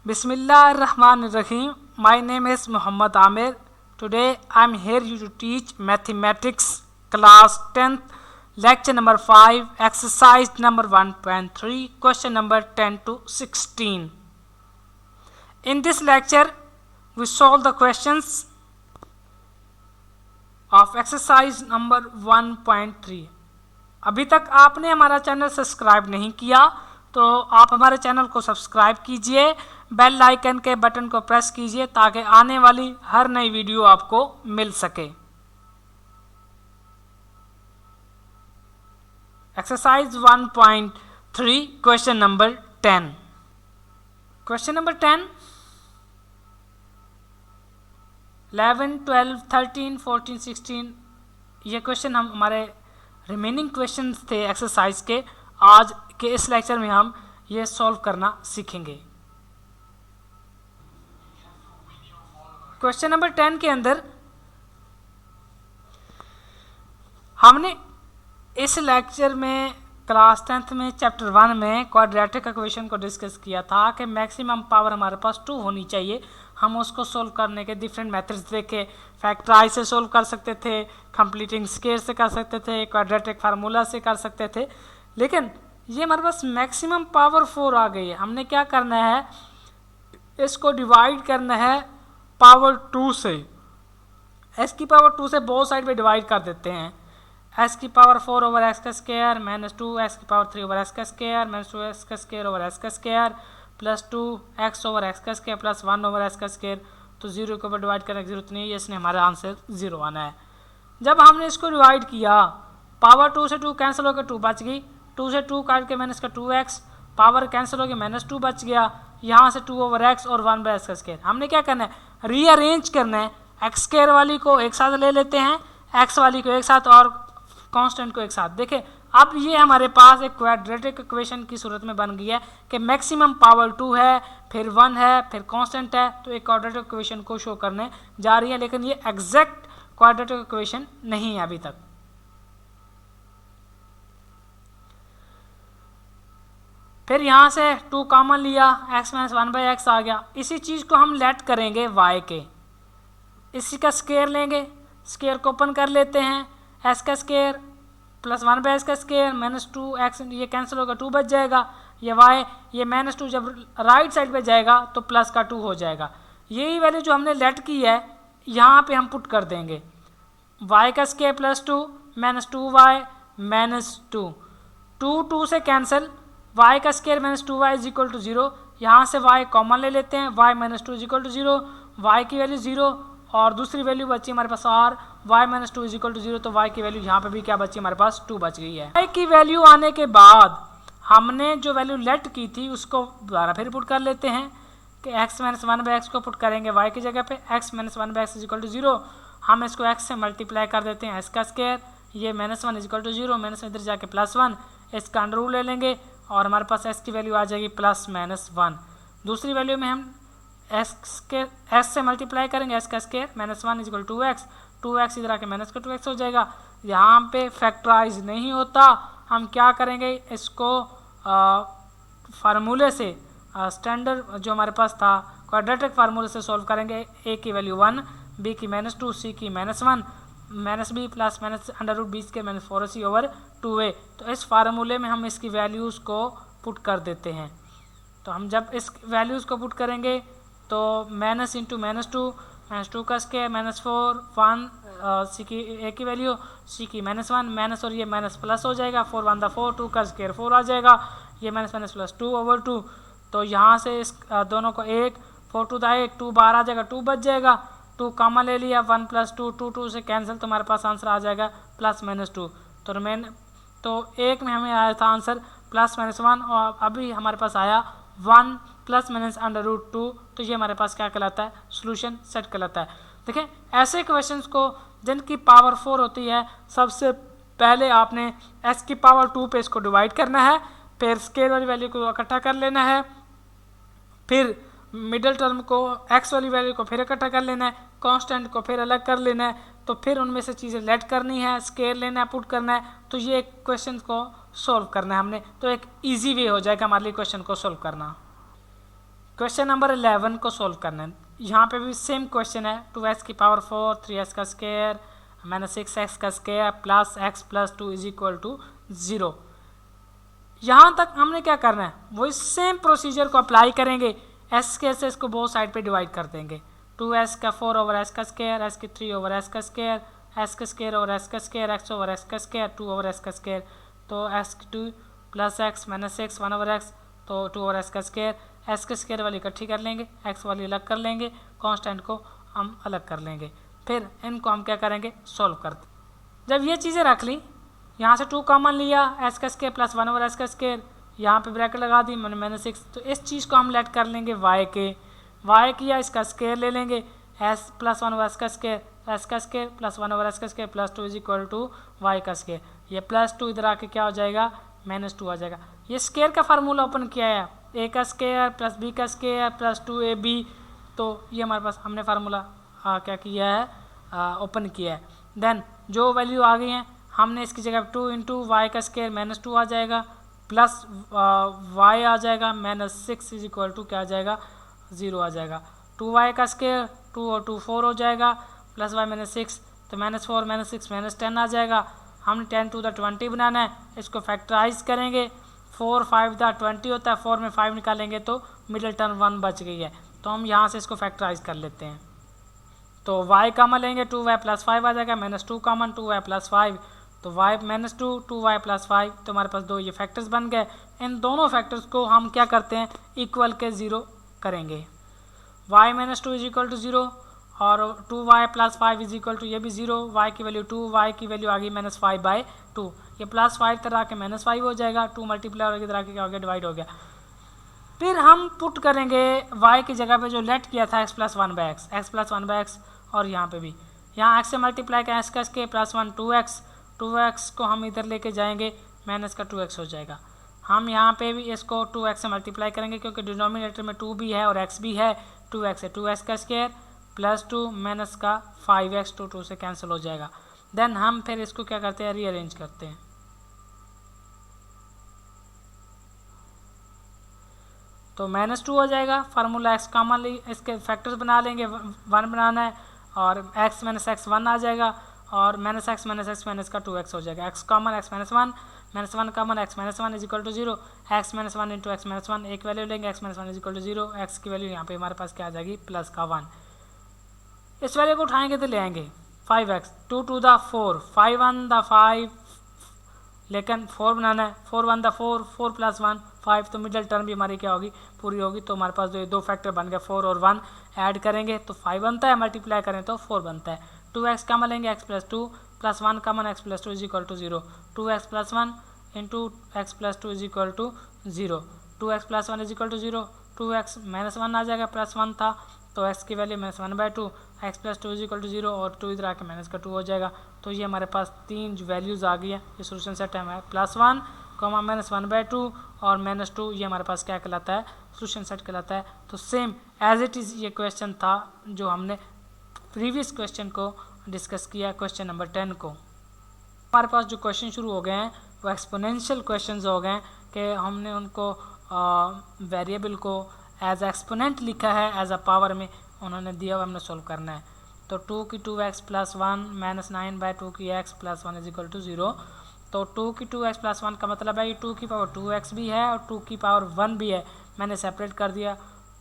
Bismillahirrahmanirrahim. My name is Muhammad Amir. Today I am here to teach mathematics class 10th, lecture number 5, exercise number 1.3, question number 10 to 16. In this lecture we solve the questions of exercise number 1.3. अभी तक आपने हमारा channel subscribe नहीं किया तो आप हमारे channel को सब्सक्राइब कीजिए, बेल आइकन के बटन को प्रेस कीजिए ताकि आने वाली हर नई वीडियो आपको मिल सके। Exercise 1.3 question number 10। Question number 10, 11, 12, 13, 14, 16 ये क्वेश्चन हम हमारे रिमेनिंग क्वेश्चंस थे एक्सरसाइज के। आज के इस लेक्चर में हम ये सॉल्व करना सीखेंगे। क्वेश्चन नंबर 10 के अंदर हमने इस लेक्चर में क्लास 10th में चैप्टर 1 में क्वाड्रेटिक इक्वेशन को डिस्कस किया था कि मैक्सिमम पावर हमारे पास 2 होनी चाहिए। हम उसको सोल्व करने के डिफरेंट मेथड्स देखे, फैक्टराइज से सोल्व कर सकते थे, कंप्लीटिंग स्क्वायर से कर सकते थे, क्वाड्रेटिक फार्मूला से कर सकते थे, लेकिन ये हमारे पास मैक्सिमम पावर 4 आ गई है। हमने क्या करना है, इसको डिवाइड करना है पावर 2 से। एस की पावर 2 से बोथ साइड पे डिवाइड कर देते हैं। एस की पावर 4 ओवर एक्स का स्क्वायर माइनस 2 एक्स की पावर 3 ओवर एक्स का स्क्वायर माइनस 2 एक्स का स्क्वायर ओवर एक्स का square plus 2 x over x का स्क्वायर प्लस 1 ओवर एक्स का स्क्वायर। तो 0 के ऊपर डिवाइड करने की जरूरत नहीं है, इसने हमारा आंसर 0 आना है। जब हमने इसको डिवाइड किया, पावर 2 से 2 कैंसिल होकर 2 बच गई, 2 से 2 काट के माइनस का 2x, पावर कैंसिल हो गया माइनस 2 बच गया, यहाँ से 2 ओवर एक्स और 1 बाय एक्स का स्क्वायर। हमने क्या करना है, रीअरेंज करना है। एक्स स्क्वायर वाली को एक साथ ले लेते हैं, एक्स वाली को एक साथ और कांस्टेंट को एक साथ। देखें अब ये हमारे पास एक क्वाड्रेटिक इक्वेशन की सूरत में बन गई है कि मैक्सिमम पावर 2 है, फिर 1 है, फिर कांस्टेंट है। तो एक क्वाड्रेटिक इक्वेशन को शो करने जा रही है, लेकिन ये एग्जैक्ट क्वाड्रेटिक इक्वेशन नहीं है अभी तक। फिर यहाँ से 2 कॉमन लिया, x माइनस 1 बाई एक्स आ गया। इसी चीज़ को हम लेट करेंगे y के, इसी का स्क्वायर लेंगे, स्क्वायर को ओपन कर लेते हैं, s का स्क्वायर प्लस 1 बाई एक्स का स्क्वायर माइनस 2x, ये कैंसिल होगा 2 बच जाएगा, ये y, ये माइनस 2 जब राइट साइड पे जाएगा तो प्लस का 2 हो जाएगा। यही वैल्यू जो हमने लेट की है यहाँ पे हम पुट कर देंगे, y का square plus 2 minus 2y minus 2, 2 से कैंसिल, y का square minus 2y is equal to 0। यहाँ से y कॉमन ले लेते हैं, y minus 2 is equal to 0, y की वैल्यू 0 और दूसरी वैल्यू बची हमारे पास r, y minus 2 is equal to 0। तो y की वैल्यू यहाँ पे भी क्या बची हमारे पास 2 बच गई है। y की वैल्यू आने के बाद हमने जो वैल्यू लेट की थी उसको दोबारा फिर पुट कर लेते हैं कि x माइनस 1 बाई एक्स को पुट करेंगे y की जगह पे, x minus 1 by x is equal to 0। हम इसको x से मल्टीप्लाई कर देते हैं, s का स्क्वायर, ये minus 1 is equal to 0, minus इधर जाके प्लस 1, इसका अंडर रूट ले लेंगे और हमारे पास s की वैल्यू आ जाएगी प्लस माइनस 1। दूसरी वैल्यू में हम s से मल्टीप्लाई करेंगे, s का square minus 1 is equal to 2x, 2x इधर आके माइनस का 2x हो जाएगा। यहाँ पे फैक्टराइज नहीं होता, हम क्या करेंगे, इसको फार्मूले से स्टैंडर्ड जो हमारे पास था क्वाड्रेटिक फार्मूले से सॉल्व करेंगे। a की वैल्यू 1, b की माइनस 2, c की minus 1, minus b plus minus under root 20 के माइनस 4ac ओवर 2a। तो इस फार्मूले में हम इसकी वैल्यूज़ को पुट कर देते हैं। तो हम जब इस वैल्यूज़ को पुट करेंगे तो माइनस इंटू माइनस 2 का स्क्वायर माइनस 4, 1 सी की a की वैल्यू, c की माइनस 1, माइनस और ये माइनस प्लस हो जाएगा, 4 1 दा 4, 2 का स्क्वायर 4 आ जाएगा, ये माइनस माइनस प्लस 2 ओवर 2। तो यहाँ से इस दोनों को 1, 4 2 दा 1, 2 बाहर आ जाएगा, 2 बच जाएगा, 2 कॉमन ले लिया, 1 प्लस 2, 2 से कैंसिल, तो हमारे पास आंसर आ जाएगा प्लस माइनस 2। तो एक में हमें आया था आंसर प्लस माइनस 1 और अभी हमारे पास आया 1 प्लस माइनस अंडर रूट 2। तो ये हमारे पास क्या कहलाता है, सोल्यूशन सेट कहलाता है। देखें ऐसे क्वेश्चंस को जिनकी पावर 4 होती है, सबसे पहले आपने s की पावर 2 पे इसको डिवाइड करना है, फिर स्केल वाली वैल्यू को इकट्ठा कर लेना है, फिर मिडिल टर्म को x वाली वैल्यू को फिर इकट्ठा कर लेना है, कांस्टेंट को फिर अलग कर लेना है, तो फिर उनमें से चीज़ें लेट करनी है, स्केल लेना है, पुट करना है। तो ये क्वेश्चन को सॉल्व करना है हमने, तो एक इजी वे हो जाएगा हमारे लिए क्वेश्चन को सॉल्व करना। क्वेश्चन नंबर 11 को सोल्व करना है। यहाँ पे भी सेम क्वेश्चन है, 2x की पावर 4, 3x का स्क्वायर माइनस 6x का square plus x plus 2 is equal to 0। यहाँ तक हमने क्या करना है, वही सेम प्रोसीजर को अप्लाई करेंगे। s स्क्वायर से इसको बहुत साइड पे डिवाइड कर देंगे, 2s का 4 ओवर s का स्क्वायर, s की 3 ओवर s का स्क्वायर, s का स्क्वायर ओवर s का स्क्वायर, x ओवर s का स्क्वायर, 2 ओवर s का स्क्वायर, तो s की 2 plus x minus 6 1 over x, तो 2 ओवर s का स्क्वायर, s के स्क्वायर वाली इकट्ठी कर लेंगे, x वाली अलग कर लेंगे, कांस्टेंट को हम अलग कर लेंगे, फिर इनको हम क्या करेंगे, सॉल्व करते। जब ये चीज़ें रख ली, यहाँ से 2 कॉमन लिया, s का स्क्वायर प्लस 1 ओवर s का स्क्वायर, यहाँ पे ब्रैकेट लगा दी मैंने माइनस 6, तो इस चीज़ को हम लेट कर लेंगे y के, y किया इसका स्क्वायर ले लेंगे, s प्लस 1 ओवर s का स्क्वायर, s का स्क्वायर प्लस 1 ओवर s का square plus 2 is equal to y का स्क्वायर, ये प्लस 2 इधर आके क्या हो जाएगा, माइनस 2 आ जाएगा। ये स्क्वायर का फार्मूला ओपन किया है, a का स्क्वायर प्लस b का स्क्वायर प्लस 2ab, तो ये हमारे पास हमने फार्मूला क्या किया है, ओपन किया है। देन जो वैल्यू आ गई हैं, हमने इसकी जगह 2 इंटू वाई का स्क्वायर माइनस 2 आ जाएगा, प्लस y आ जाएगा माइनस 6 इज इक्वल टू क्या आ जाएगा, 0 आ जाएगा। 2y का स्क्वायर 2 और 2 4 हो जाएगा, प्लस y माइनस 6, तो माइनस 4 माइनस 6 माइनस 10 आ जाएगा। हमने 10 टू द 20 बनाना है, इसको फैक्टराइज करेंगे, 4 5 द 20 होता है, 4 में 5 निकालेंगे तो मिडिल टर्म 1 बच गई है, तो हम यहाँ से इसको फैक्टराइज कर लेते हैं। तो y कॉमन लेंगे, 2y प्लस 5 आ जाएगा, माइनस 2 कॉमन 2y प्लस 5, तो y माइनस 2 2y प्लस 5, तो हमारे पास दो ये फैक्टर्स बन गए। इन दोनों फैक्टर्स को हम क्या करते हैं, इक्वल के 0 करेंगे, y minus 2 is equal to 0 और 2y plus 5 is equal to ये भी 0, y की वैल्यू 2, y की वैल्यू आ गई माइनस 5/2, ये प्लस 5 तरह के माइनस 5 हो जाएगा, 2 मल्टीप्लाई होगी तरह के क्या हो गया, डिवाइड हो गया। फिर हम पुट करेंगे y की जगह पे जो लेट किया था x plus 1/x, x plus 1/x, और यहाँ पे भी यहाँ x से मल्टीप्लाई का x का स्क्वायर प्लस 1 2x को हम इधर लेके जाएंगे, माइनस का 2x हो जाएगा। हम यहाँ पे भी इसको 2x से मल्टीप्लाई करेंगे क्योंकि डिनोमिनेटर में 2 भी है और x भी है, 2x है 2x का स्क्वायर प्लस 2 माइनस का 5x, 2 से कैंसिल हो जाएगा। देन हम फिर इसको क्या करते हैं, रीअरेंज करते हैं, तो माइनस 2 हो जाएगा, फार्मूला x कॉमन ली, इसके फैक्टर्स बना लेंगे, 1 बनाना है, और x माइनस x 1 आ जाएगा, और माइनस x माइनस का 2x हो जाएगा, x common x minus 1 common x minus 1 is equal to 0, x minus 1 into x minus 1, एक वैल्यू लेंगे, x minus 1 is equal to 0, x की वैल्यू यहाँ पे हमारे पास क्या आ जाएगी, प्लस का 1, इस वैल्यू को उठाएंगे तो ले आएंगे 5x, 2 टू द 4, 5 1 द 5, लेकिन 4 बनाना है, 4 1 द 4, 4 प्लस 1 5, तो मिडिल टर्म भी हमारी क्या होगी, पूरी होगी, तो हमारे पास दो फैक्टर बन गए, 4 और 1 ऐड करेंगे तो 5 बनता है, मल्टीप्लाई करें तो 4 बनता है। 2x कॉमन लेंगे, x plus 2 plus 1 common x plus 2 is equal to 0, 2x plus 1 into x plus 2 is equal to 0, 2x plus 1 is equal to 0, 2x minus 1 आ जाएगा, प्लस 1 था तो x की value minus 1/2, x plus 2 is equal to 0 और 2 इधर आके minus का 2 हो जाएगा। तो ये हमारे पास 3 वैल्यूज़ आ गई है, ये सोल्यूशन सेट है प्लस 1 कॉमा माइनस 1/2 और माइनस 2, ये हमारे पास क्या कहलाता है, सोल्यूशन सेट कहलाता है। तो सेम एज इट इज़ ये क्वेश्चन था जो हमने प्रीवियस क्वेश्चन को डिस्कस किया, क्वेश्चन नंबर 10 को। हमारे पास जो क्वेश्चन शुरू हो गए हैं वो एक्सपोनेंशियल क्वेश्चंस हो गए हैं कि हमने उनको वेरिएबल को एज एक्सपोनेंट लिखा है, एज अ पावर में उन्होंने दिया हुआ, हमने सोल्व करना है। तो 2 की 2x प्लस 1 माइनस 9/2 की x plus 1 is equal to 0, तो 2 की 2x प्लस 1 का मतलब है ये 2 की पावर 2x भी है और 2 की पावर 1 भी है, मैंने सेपरेट कर दिया।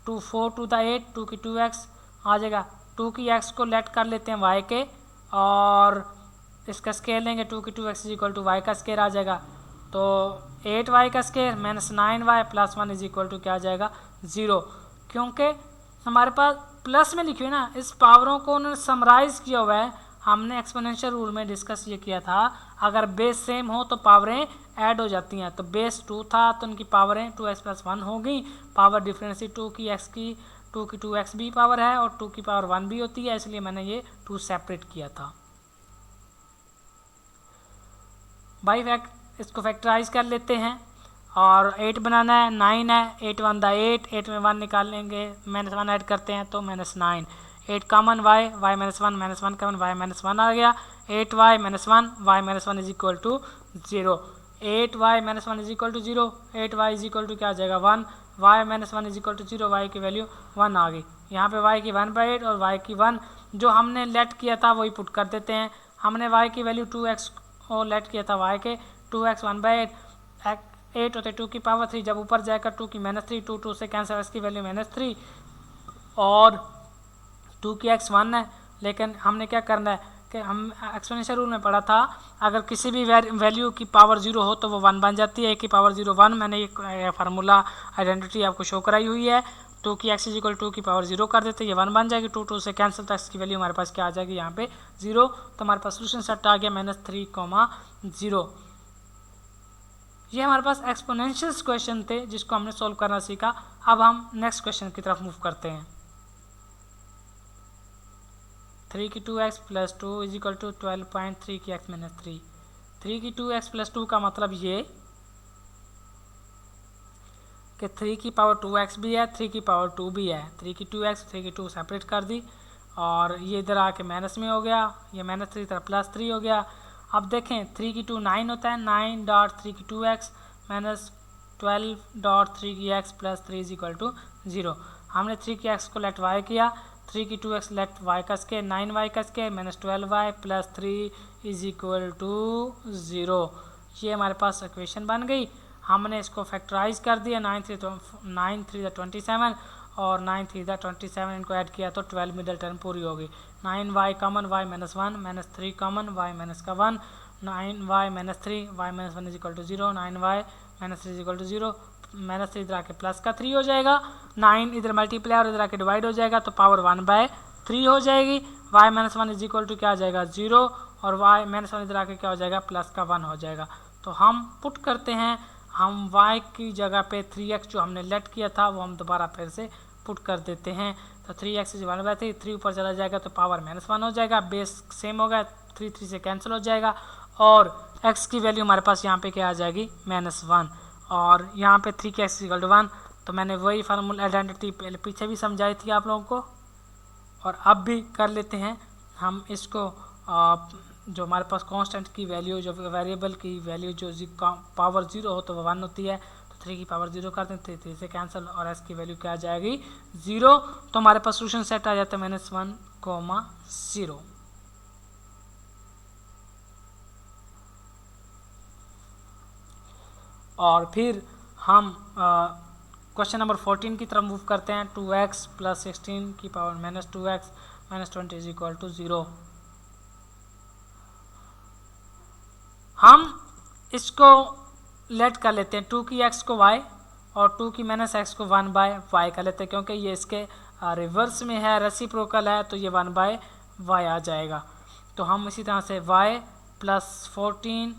4 टू द 8, 2 की 2x आ जाएगा, 2 की x को लेट कर लेते हैं y के और इसका स्केयर लेंगे, 2 की 2x is equal to y का स्केयर आ जाएगा, तो 8y का square minus 9y plus 1 is equal to क्या आ जाएगा, 0, क्योंकि हमारे पास प्लस में लिखी हुई ना, इस पावरों को उन्होंने समराइज़ किया हुआ है। हमने एक्सपोनेंशियल रूल में डिस्कस ये किया था, अगर बेस सेम हो तो पावरें ऐड हो जाती हैं, तो बेस 2 था तो उनकी पावरें 2x प्लस 1 हो गई, पावर डिफरेंस 2 की x की 2 की 2x भी पावर है और 2 की पावर 1 भी होती है, इसलिए मैंने ये 2 सेपरेट किया था। बाई फैक्ट इसको फैक्टराइज कर लेते हैं और 8 बनाना है, 9 है, 8 1 द 8, 8 में 1 निकाल लेंगे, माइनस 1 ऐड करते हैं तो minus 9, 8 common y minus 1 common y minus 1 आ गया, 8y minus 1 y minus 1 is equal to 0, 8y minus 1 is equal to 0, 8y is equal to क्या आ जाएगा 1, y minus 1 is equal to 0, y की value 1 आ गई। यहाँ पे y की 1/8 और y की 1 जो हमने लेट किया था वही पुट कर देते हैं। हमने y की वैल्यू 2x और लेट किया था y के 2x 1/8, 8 होते 2 की पावर 3, जब ऊपर जाएगा 2 की -3, 2 से कैंसिल, x की वैल्यू -3 और 2 की x 1 है। लेकिन हमने क्या करना है कि हम एक्सपोनेंशियल रूल में पढ़ा था, अगर किसी भी वैल्यू की पावर 0 हो तो वो 1 बन जाती है। a की पावर 0 1, मैंने ये फार्मूला आइडेंटिटी आपको शो कराई हुई है। 2 की x इज इक्वल 2 की पावर 0 कर देते, ये 1 बन जाएगी। 2 से कैंसिल, तो x की वैल्यू हमारे पास क्या आ जाएगी यहाँ पे 0। तो हमारे पास सोल्यूशन सेट आ गया -3,0। ये हमारे पास एक्सपोनेंशियल्स क्वेश्चन थे जिसको हमने सोल्व करना सीखा। अब हम नेक्स्ट क्वेश्चन की तरफ मूव करते हैं। 3 की 2x plus 2 is equal to 12.3 की x माइनस 3। 3 की 2x प्लस 2 का मतलब ये कि 3 की पावर 2x भी है, 3 की पावर 2 भी है। 3 की 2x, 3 की 2 सेपरेट कर दी और ये इधर आके माइनस में हो गया, ये -3 इधर +3 हो गया। अब देखें 3 की 2 9 होता है, 9.3 की 2x माइनस 12.3 की x plus 3 is equal to 0। हमने 3 की x को लेट y किया, 3 की 2x लेट y कस के 9y कस के minus 12y plus 3 is equal to 0। ये हमारे पास इक्वेशन बन गई। हमने इसको फैक्टराइज कर दिया, 9 3 27 और 9 3 27, इनको ऐड किया तो 12 मिडल टर्म पूरी होगी। 9y common, y minus 1, minus 3 common, y minus का 1, 9y minus 3, y minus 1 is equal to 0, 9y minus 3 is equal to 0, minus 3 इधर आके प्लस का 3 हो जाएगा, 9 इधर मल्टीप्लाई और इधर आके डिवाइड हो जाएगा तो पावर 1/3 हो जाएगी। y minus 1 is equal to क्या आ जाएगा 0 और y माइनस 1 इधर आके क्या हो जाएगा प्लस का 1 हो जाएगा। तो हम पुट करते हैं, हम y की जगह पे 3x जो हमने लेट किया था वो हम दोबारा फिर से पुट कर देते हैं। तो 3x इज 1/3, 3 ऊपर चला जाएगा तो पावर -1 हो जाएगा, बेस सेम होगा, 3 से कैंसिल हो जाएगा और x की वैल्यू हमारे पास यहाँ पे क्या आ जाएगी -1 और यहाँ पे 3 की x इक्वल टू 1। तो मैंने वही फार्मूला आइडेंटिटी पहले पीछे भी समझाई थी आप लोगों को और अब भी कर लेते हैं हम इसको। जो हमारे पास कांस्टेंट की वैल्यू, जो वेरिएबल की वैल्यू जो पावर 0 हो तो वो 1 होती है, तो 3 की पावर 0 कर देते, 3 से कैंसिल और s की वैल्यू क्या आ जाएगी 0। तो हमारे पास सोल्यूशन सेट आ जाता है -1,0। और फिर हम क्वेश्चन नंबर 14 की तरफ मूव करते हैं। 2x प्लस 16 की power -2x minus 20 is equal to 0। हम इसको लेट कर लेते हैं, 2 की x को y और 2 की -x को 1/y कर लेते हैं, क्योंकि ये इसके रिवर्स में है, रेसिप्रोकल है, तो ये 1/y आ जाएगा। तो हम इसी तरह से y plus 14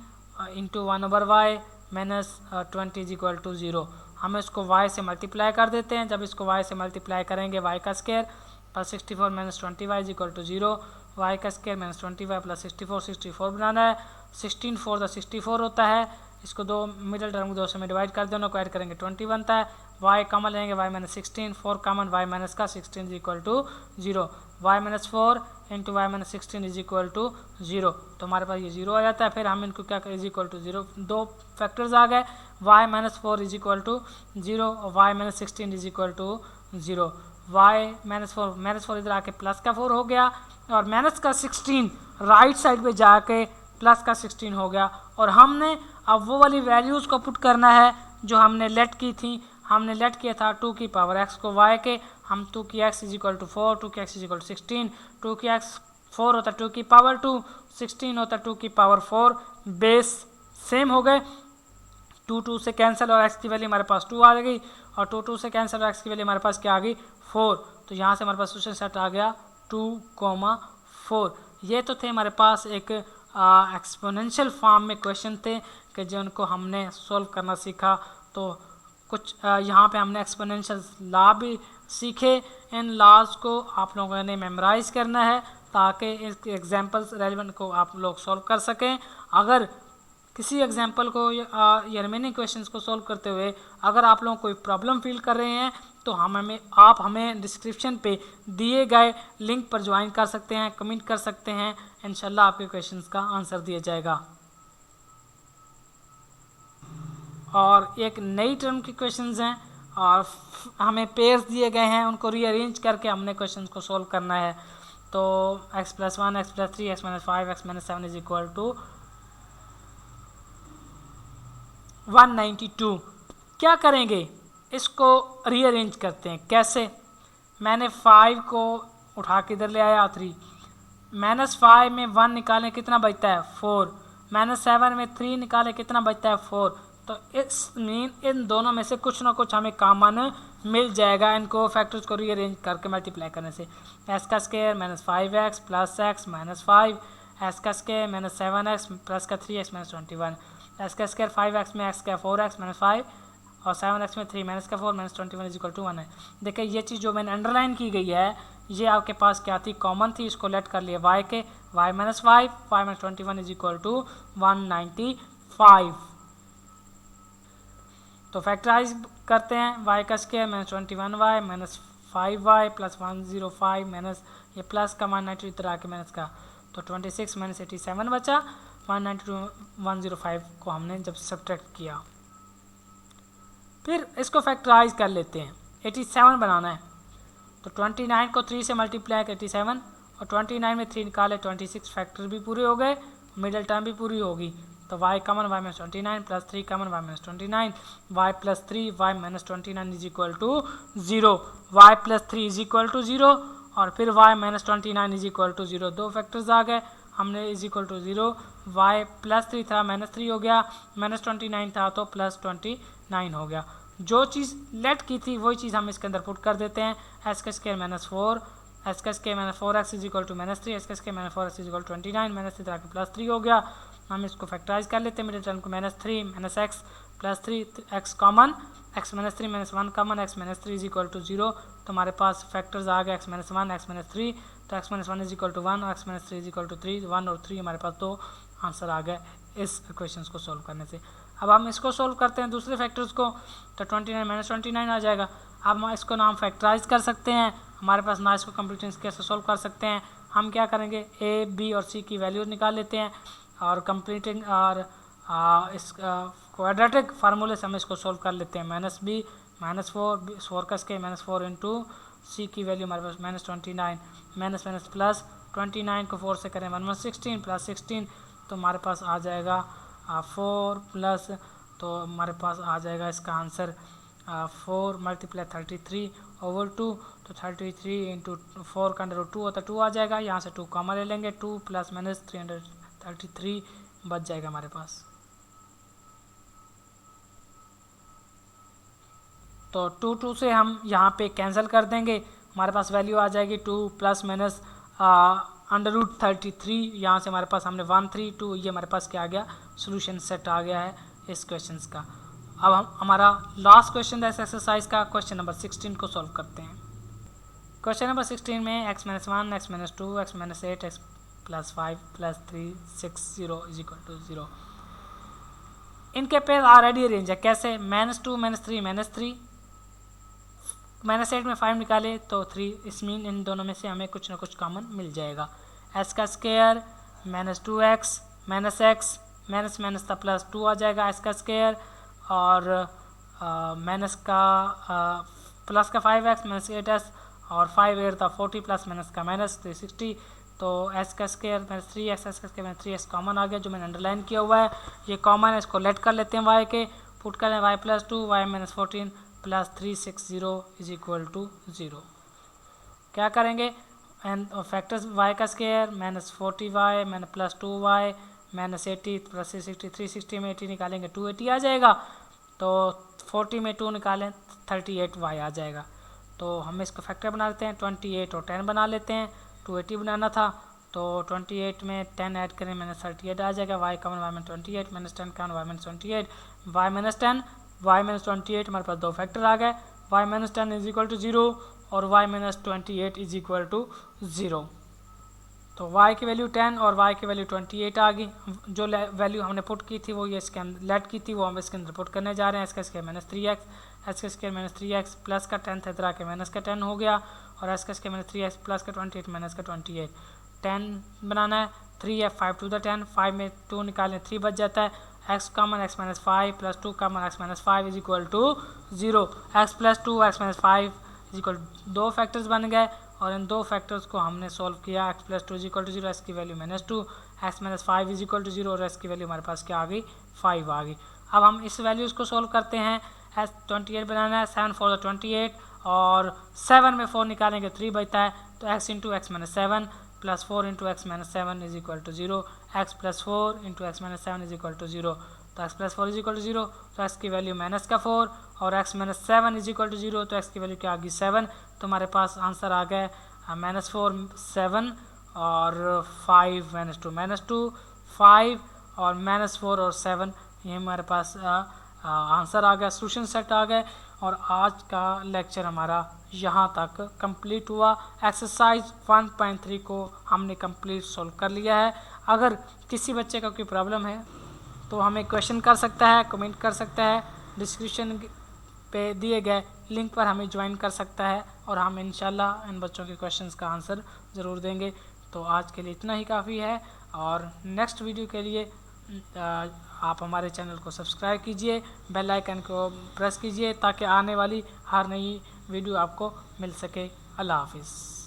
into 1/y minus 20 is equal to 0। हम इसको y से मल्टीप्लाई कर देते हैं, जब इसको y से मल्टीप्लाई करेंगे y का square plus 64 minus 20y is equal to 0, y का स्क्वायर माइनस 20y प्लस 64 बनाना है। 16 4 64 होता है, इसको दो मिडिल टर्म को 2 से में डिवाइड कर दोनों को ऐड करेंगे 20 बनता है। y कॉमन लेंगे, y minus 16, 4 common, y minus का 16 is equal to 0, y minus 4 into y minus 16 is equal to 0। तो हमारे पास ये 0 आ जाता है। फिर हम इनको क्या करें, इज इक्वल टू 0, दो फैक्टर्स आ गए, y minus 4 is equal to 0 और y minus 16 is equal to 0। y minus 4 इधर आके प्लस का 4 हो गया और माइनस का 16 राइट साइड पे जाके प्लस का 16 हो गया। और हमने अब वो वाली वैल्यूज़ को पुट करना है जो हमने लेट की थी। हमने लेट किया था 2 की पावर x को y के, हम 2 की x इज इक्वल टू 4, 2 की x इज इक्वल टू 16, 2 की x 4 होता 2 की पावर 2, 16 होता 2 की पावर 4, बेस सेम हो गए, 2 से कैंसिल और x की वैल्यू हमारे पास 2 आ गई और 2 से कैंसिल और x की वैल्यू हमारे पास क्या आ गई 4। तो यहाँ से हमारे पास सोल्यूशन सेट आ गया 2,4। ये तो थे हमारे पास एक एक्सपोनेंशियल फॉर्म में क्वेश्चन थे कि जिनको हमने सॉल्व करना सीखा। तो कुछ यहाँ पे हमने एक्सपोनेंशियल लॉ भी सीखे। इन लॉज को आप लोगों ने मेमोराइज करना है ताकि इस एग्जांपल्स रेलिवेंट को आप लोग सॉल्व कर सकें। अगर किसी एग्जांपल को या रिमेनिंग क्वेश्चंस को सॉल्व करते हुए अगर आप लोग कोई प्रॉब्लम फील कर रहे हैं तो आप हमें डिस्क्रिप्शन पे दिए गए लिंक पर ज्वाइन कर सकते हैं, कमेंट कर सकते हैं, इंशाल्लाह आपके क्वेश्चंस का आंसर दिया जाएगा। और एक नई टर्म की क्वेश्चंस हैं और हमें पेयर्स दिए गए हैं, उनको रीअरेंज करके हमने क्वेश्चंस को सॉल्व करना है। तो x+1 x+3 x-5 x-7 is equal to 192। क्या करेंगे, इसको रीअरेंज करते हैं। कैसे, मैंने 5 को उठा के इधर ले आया 3, -5 में 1 निकालें कितना बचता है 4, -7 में 3 निकालें कितना बचता है 4। तो इस मीन इन दोनों में से कुछ ना कुछ हमें कॉमन मिल जाएगा इनको फैक्टर्स को रीअरेंज करके मल्टीप्लाई करने से। एक्स का square -5x plus x -5, x का स्क्वायर -7x प्लस का 3x -21, एक्स का स्क्वायर 5x में x का 4x -5 और 7x में 3 -4 -21 इज इक्वल टू 1 है। देखिए ये चीज़ जो मैंने अंडरलाइन की गई है ये आपके पास क्या थी, कॉमन थी, इसको लेट कर लिए y के, y -5 5 -21 इज इक्वल टू 195। तो फैक्टराइज करते हैं, y का square -21y -5y plus 105 minus ये प्लस का 192 इधर आके माइनस का, तो 26 -87 बचा। 192 105 को हमने जब सब्ट्रैक्ट किया, फिर इसको फैक्टराइज कर लेते हैं। 87 बनाना है तो 29 को 3 से मल्टीप्लाई कर 87 और 29 में 3 निकाले 26, फैक्टर भी पूरे हो गए, मिडल टर्म भी पूरी होगी। तो y common y -29 plus 3 common y -29, y plus 3 y -29 is equal to 0, y plus 3 is equal to 0 और फिर y -29 इज इक्वल टू 0। दो फैक्टर्स आ गए, हमने is equal to 0, y plus 3 था -3 हो गया, -29 था तो प्लस 29 हो गया। जो चीज़ लेट की थी वही चीज़ हम इसके अंदर पुट कर देते हैं। एस का स्क्वायर -4, एस का square -4x is equal to -3, S का square -4x is equal to 29, -3 तरह के +3 हो गया। हम इसको फैक्टराइज कर लेते हैं, मिडिल टर्म को -3 -x plus 3 x common, x -3 -1 common, x -3 is equal to 0। तो हमारे पास फैक्टर्स आ गए x -1 x -3, तो x -1 इज इक्वल टू 1 और x -3 इज इक्वल टू 3, 1 और 3 हमारे पास दो आंसर आ गए इस इक्वेशंस को सॉल्व करने से। अब हम इसको सोल्व करते हैं दूसरे फैक्टर्स को, तो 29 -29 आ जाएगा। अब हम इसको ना हम फैक्टराइज कर सकते हैं, हमारे पास ना इसको कंप्लीटेंस कैसे सोल्व कर सकते हैं। हम क्या करेंगे, ए बी और सी की वैल्यू निकाल लेते हैं और कंप्लीटिंग और इस क्वाड्रेटिक फार्मूले से हम इसको सोल्व कर लेते हैं। -b -4 4 का स्क्वायर -4 इंटू सी की वैल्यू हमारे पास -29 माइनस प्लस 29 को 4 से करें 1 16 प्लस 16, तो हमारे पास आ जाएगा 4 प्लस, तो हमारे पास आ जाएगा इसका आंसर 4 मल्टीप्लाई 33 ओवर 2, तो 33 इंटू 4 का अंडर 2 होता है 2 आ जाएगा। यहाँ से 2 कॉमन ले लेंगे, 2 प्लस माइनस 333 बच जाएगा हमारे पास। तो 2 से हम यहाँ पे कैंसिल कर देंगे, हमारे पास वैल्यू आ जाएगी 2 प्लस माइनस √33, यहाँ से हमारे पास हमने 132, ये हमारे पास क्या आ गया, सोल्यूशन सेट आ गया है इस क्वेश्चन का। अब हम हमारा लास्ट क्वेश्चन है इस एक्सरसाइज का, क्वेश्चन नंबर 16 को सॉल्व करते हैं। क्वेश्चन नंबर 16 में x -1 x -2 x -8 x +5 +3 6 0 is equal to 0। इनके पेयर ऑलरेडी रेंज है, कैसे, -2 -3 -3, -8 में 5 निकाले तो 3, इस मीन इन दोनों में से हमें कुछ ना कुछ कॉमन मिल जाएगा। s का स्क्वायर -2x -x माइनस था +2 आ जाएगा s का स्क्वायर, और माइनस का प्लस का 5x -8s और 5 8 था 40 प्लस माइनस का -360, तो s का स्क्वायर -3x s का स्क्वायर -3x कॉमन आ गया जो मैंने अंडरलाइन किया हुआ है, ये कॉमन है, इसको लेट कर लेते हैं y के, पुट करें y +2 y -14 plus 360 is equal to 0। क्या करेंगे, एंड फैक्टर्स y का स्क्वायर -40y +2y -80 प्लस 360, 360 में 80 निकालेंगे 280 आ जाएगा, तो 40 में 2 निकालें 38y आ जाएगा। तो हम इसको फैक्टर बना लेते हैं, 28 और 10 बना लेते हैं, 280 बनाना था तो 28 में 10 ऐड करें -38 आ जाएगा, y common y -28 -10 common y -28 y -10 y -28 हमारे पास दो फैक्टर आ गए, y -10 इज इक्वल टू 0 और y -28 इज इक्वल टू 0। तो y की वैल्यू 10 और y की वैल्यू 28 आ गई। जो वैल्यू हमने पुट की थी वो ये इसके अंदर लेट की थी, वो हम इसके अंदर पुट करने जा रहे हैं। इसका स्क्वायर -3x, एस का स्क्वायर -3x प्लस का 10 था इधर आके माइनस का 10 हो गया, और एस का स्क्वायर -3x प्लस का 28 माइनस का 28। 10 बनाना है, 3 है 5 टू द 10, 5 में 2 निकालें 3 बच जाता है, x common x minus 5 plus 2 common x minus 5 is equal to 0। X plus 2 x minus 5 is equal, दो फैक्टर्स बन गए और इन दो फैक्टर्स को हमने सॉल्व किया। X plus 2 is equal to 0, X की value -2, x minus 5 is equal to 0 और एक्स की वैल्यू हमारे पास क्या आ गई, 5 आ गई। अब हम इस वैल्यूज़ को सॉल्व करते हैं। एस 28 बनाना है, 7 4 28 और 7 में 4 निकालेंगे 3 बचता है, तो x into x minus 7 plus 4 into x minus 7 is equal to 0, x plus 4 into x minus 7 is equal to 0, तो x plus 4 is equal to 0, तो एक्स की वैल्यू माइनस का 4 और x minus 7 is equal to 0, तो x की value क्या आ गई 7। तो हमारे पास आंसर आ गया -4 7 और 5 -2 5 और -4 और 7, ये हमारे पास आंसर आ गया, सोल्यूशन सेट आ गए। और आज का लेक्चर हमारा यहाँ तक कंप्लीट हुआ। एक्सरसाइज 1.3 को हमने कंप्लीट सॉल्व कर लिया है। अगर किसी बच्चे का कोई प्रॉब्लम है तो हमें क्वेश्चन कर सकता है, कमेंट कर सकता है, डिस्क्रिप्शन पे दिए गए लिंक पर हमें ज्वाइन कर सकता है और हम इंशाल्लाह इन बच्चों के क्वेश्चंस का आंसर ज़रूर देंगे। तो आज के लिए इतना ही काफ़ी है और नेक्स्ट वीडियो के लिए आप हमारे चैनल को सब्सक्राइब कीजिए, बेल आइकन को प्रेस कीजिए ताकि आने वाली हर नई वीडियो आपको मिल सके। अल्लाह हाफिज़।